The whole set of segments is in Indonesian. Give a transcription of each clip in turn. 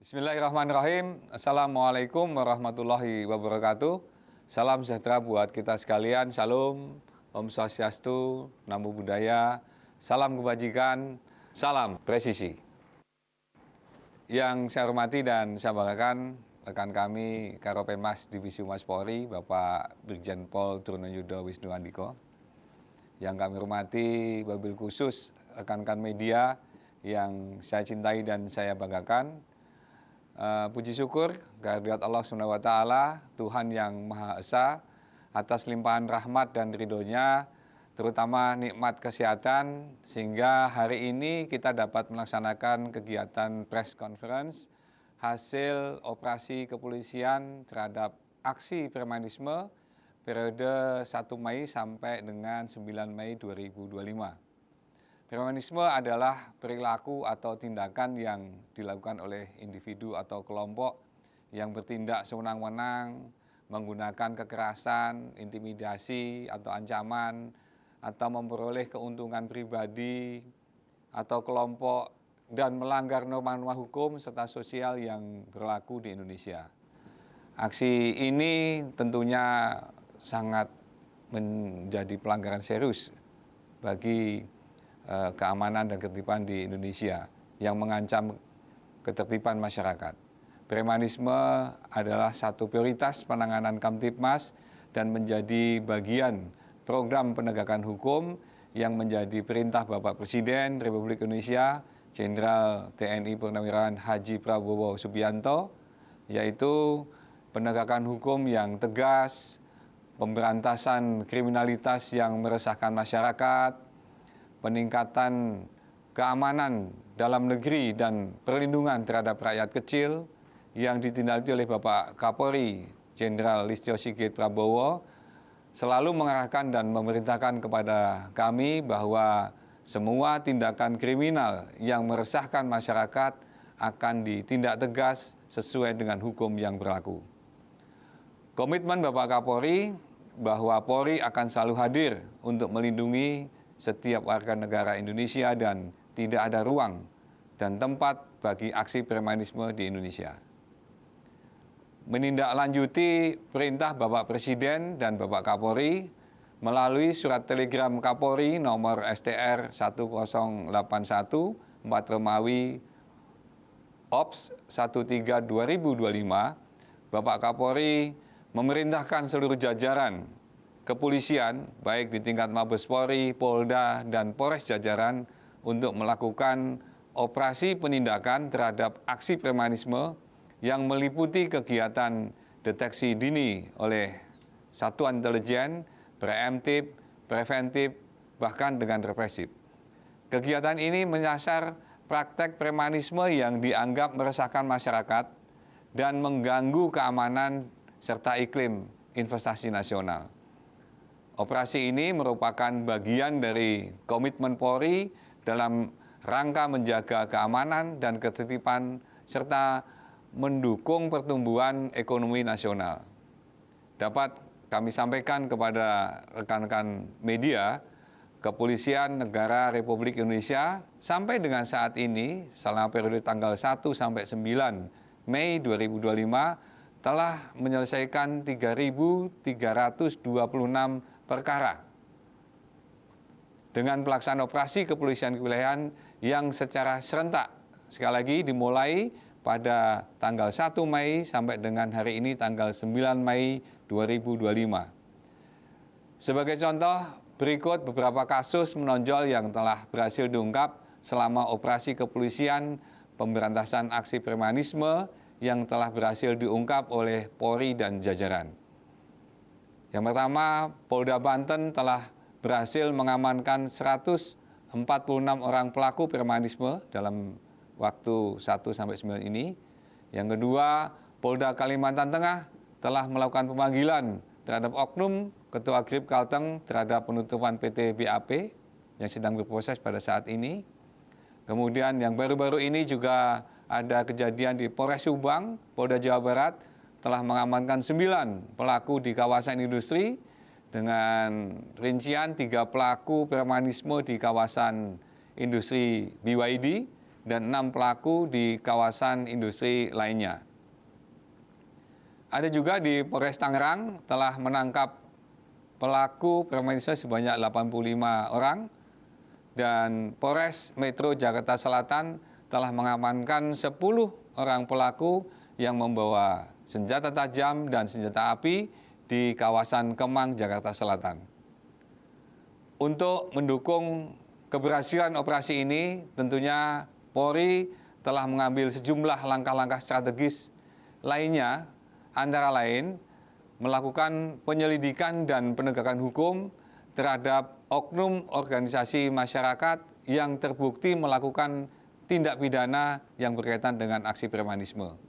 Bismillahirrahmanirrahim. Assalamualaikum warahmatullahi wabarakatuh. Salam sejahtera buat kita sekalian. Salam, Om Swastiastu, Namo Buddhaya, salam kebajikan, salam presisi. Yang saya hormati dan saya banggakan rekan kami Karopenmas Divisi Humas Polri, Bapak Brigjen Pol Trunoyudo Wisnu Andiko. Yang kami hormati wabil khusus rekan-rekan media yang saya cintai dan saya banggakan. Puji syukur kehadirat Allah SWT, Tuhan yang Maha Esa, atas limpahan rahmat dan ridhonya, terutama nikmat kesehatan, sehingga hari ini kita dapat melaksanakan kegiatan press conference hasil operasi kepolisian terhadap aksi premanisme periode 1 Mei sampai dengan 9 Mei 2025. Premanisme adalah perilaku atau tindakan yang dilakukan oleh individu atau kelompok yang bertindak sewenang-wenang, menggunakan kekerasan, intimidasi, atau ancaman, atau memperoleh keuntungan pribadi atau kelompok dan melanggar norma-norma hukum serta sosial yang berlaku di Indonesia. Aksi ini tentunya sangat menjadi pelanggaran serius bagi keamanan dan ketertiban di Indonesia yang mengancam ketertiban masyarakat. Premanisme adalah satu prioritas penanganan Kamtibmas dan menjadi bagian program penegakan hukum yang menjadi perintah Bapak Presiden Republik Indonesia Jenderal TNI Purnawirawan Haji Prabowo Subianto, yaitu penegakan hukum yang tegas, pemberantasan kriminalitas yang meresahkan masyarakat, peningkatan keamanan dalam negeri dan perlindungan terhadap rakyat kecil yang ditindaklanjuti oleh Bapak Kapolri Jenderal Listio Sigit Prabowo, selalu mengarahkan dan memerintahkan kepada kami bahwa semua tindakan kriminal yang meresahkan masyarakat akan ditindak tegas sesuai dengan hukum yang berlaku. Komitmen Bapak Kapolri bahwa Polri akan selalu hadir untuk melindungi setiap warga negara Indonesia dan tidak ada ruang dan tempat bagi aksi premanisme di Indonesia. Menindaklanjuti perintah Bapak Presiden dan Bapak Kapolri melalui surat telegram Kapolri nomor STR 1081 4 Romawi Ops 13 2025, Bapak Kapolri memerintahkan seluruh jajaran kepolisian, baik di tingkat Mabes Polri, Polda, dan Polres jajaran untuk melakukan operasi penindakan terhadap aksi premanisme yang meliputi kegiatan deteksi dini oleh satuan intelijen, preemptif, preventif, bahkan dengan represif. Kegiatan ini menyasar praktek premanisme yang dianggap meresahkan masyarakat dan mengganggu keamanan serta iklim investasi nasional. Operasi ini merupakan bagian dari komitmen Polri dalam rangka menjaga keamanan dan ketertiban serta mendukung pertumbuhan ekonomi nasional. Dapat kami sampaikan kepada rekan-rekan media, Kepolisian Negara Republik Indonesia sampai dengan saat ini selama periode tanggal 1 sampai 9 Mei 2025 telah menyelesaikan 3.326 perkara dengan pelaksanaan operasi kepolisian kewilayahan yang secara serentak, sekali lagi dimulai pada tanggal 1 Mei sampai dengan hari ini tanggal 9 Mei 2025. Sebagai contoh, berikut beberapa kasus menonjol yang telah berhasil diungkap selama operasi kepolisian pemberantasan aksi premanisme yang telah berhasil diungkap oleh Polri dan jajaran. Yang pertama, Polda Banten telah berhasil mengamankan 146 orang pelaku premanisme dalam waktu 1-9 ini. Yang kedua, Polda Kalimantan Tengah telah melakukan pemanggilan terhadap oknum Ketua Grip Kalteng terhadap penutupan PT BAP yang sedang berproses pada saat ini. Kemudian yang baru-baru ini juga ada kejadian di Polres Subang, Polda Jawa Barat, telah mengamankan 9 pelaku di kawasan industri dengan rincian 3 pelaku premanisme di kawasan industri BYD dan 6 pelaku di kawasan industri lainnya. Ada juga di Polres Tangerang telah menangkap pelaku premanisme sebanyak 85 orang dan Polres Metro Jakarta Selatan telah mengamankan 10 orang pelaku yang membawa senjata tajam dan senjata api di kawasan Kemang, Jakarta Selatan. Untuk mendukung keberhasilan operasi ini, tentunya Polri telah mengambil sejumlah langkah-langkah strategis lainnya, antara lain melakukan penyelidikan dan penegakan hukum terhadap oknum organisasi masyarakat yang terbukti melakukan tindak pidana yang berkaitan dengan aksi premanisme.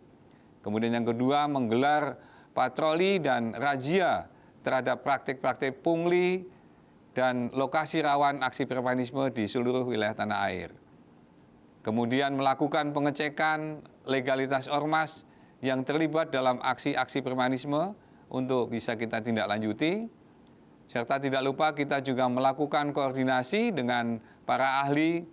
Kemudian yang kedua, menggelar patroli dan razia terhadap praktik-praktik pungli dan lokasi rawan aksi premanisme di seluruh wilayah tanah air. Kemudian melakukan pengecekan legalitas ormas yang terlibat dalam aksi-aksi premanisme untuk bisa kita tindak lanjuti. Serta tidak lupa kita juga melakukan koordinasi dengan para ahli,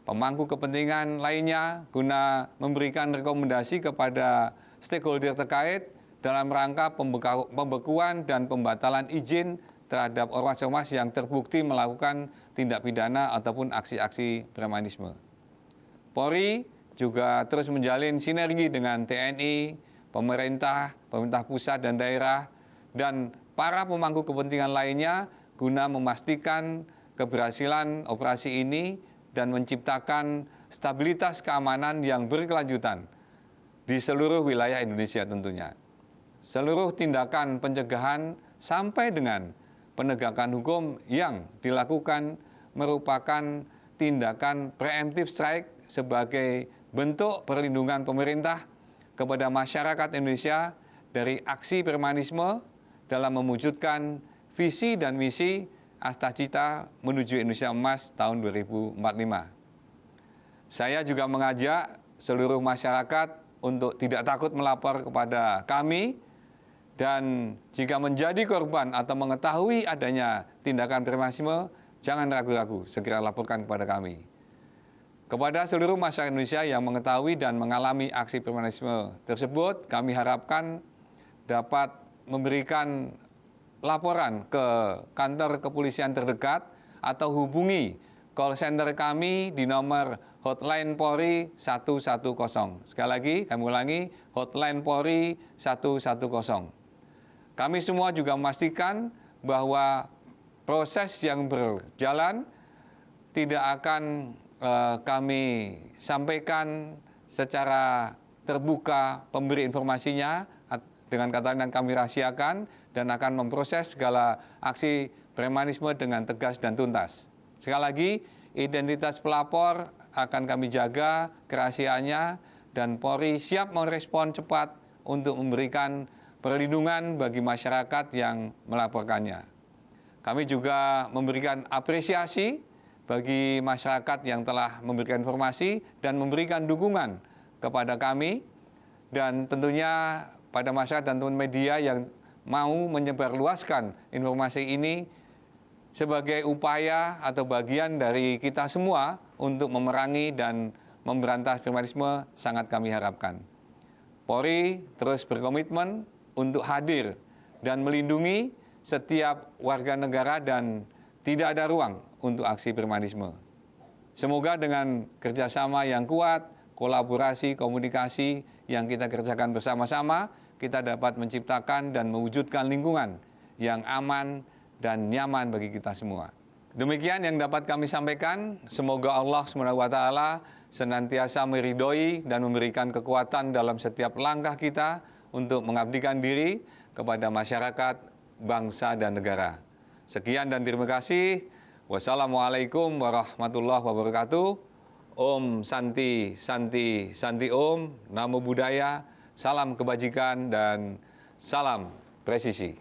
pemangku kepentingan lainnya guna memberikan rekomendasi kepada stakeholder terkait dalam rangka pembekuan dan pembatalan izin terhadap ormas-ormas yang terbukti melakukan tindak pidana ataupun aksi-aksi premanisme. Polri juga terus menjalin sinergi dengan TNI, pemerintah pusat dan daerah, dan para pemangku kepentingan lainnya guna memastikan keberhasilan operasi ini dan menciptakan stabilitas keamanan yang berkelanjutan di seluruh wilayah Indonesia tentunya. Seluruh tindakan pencegahan sampai dengan penegakan hukum yang dilakukan merupakan tindakan preemptive strike sebagai bentuk perlindungan pemerintah kepada masyarakat Indonesia dari aksi premanisme dalam mewujudkan visi dan misi Astacita menuju Indonesia Emas tahun 2045. Saya juga mengajak seluruh masyarakat untuk tidak takut melapor kepada kami, dan jika menjadi korban atau mengetahui adanya tindakan premanisme, jangan ragu-ragu, segera laporkan kepada kami. Kepada seluruh masyarakat Indonesia yang mengetahui dan mengalami aksi premanisme tersebut, kami harapkan dapat memberikan laporan ke kantor kepolisian terdekat atau hubungi call center kami di nomor hotline Polri 110. Sekali lagi, kami ulangi, hotline Polri 110. Kami semua juga memastikan bahwa proses yang berjalan tidak akan kami sampaikan secara terbuka pemberi informasinya, dengan kata lain kami rahasiakan dan akan memproses segala aksi premanisme dengan tegas dan tuntas. Sekali lagi, identitas pelapor akan kami jaga kerahasiaannya dan Polri siap merespon cepat untuk memberikan perlindungan bagi masyarakat yang melaporkannya. Kami juga memberikan apresiasi bagi masyarakat yang telah memberikan informasi dan memberikan dukungan kepada kami, dan tentunya pada masyarakat dan teman media yang mau menyebarluaskan informasi ini sebagai upaya atau bagian dari kita semua untuk memerangi dan memberantas premanisme sangat kami harapkan. Polri terus berkomitmen untuk hadir dan melindungi setiap warga negara dan tidak ada ruang untuk aksi premanisme. Semoga dengan kerjasama yang kuat, kolaborasi, komunikasi yang kita kerjakan bersama-sama, kita dapat menciptakan dan mewujudkan lingkungan yang aman dan nyaman bagi kita semua. Demikian yang dapat kami sampaikan. Semoga Allah SWT senantiasa meridhoi dan memberikan kekuatan dalam setiap langkah kita untuk mengabdikan diri kepada masyarakat, bangsa, dan negara. Sekian dan terima kasih. Wassalamualaikum warahmatullahi wabarakatuh. Om Santi, Santi, Santi Om. Namo Buddhaya. Salam kebajikan dan salam presisi.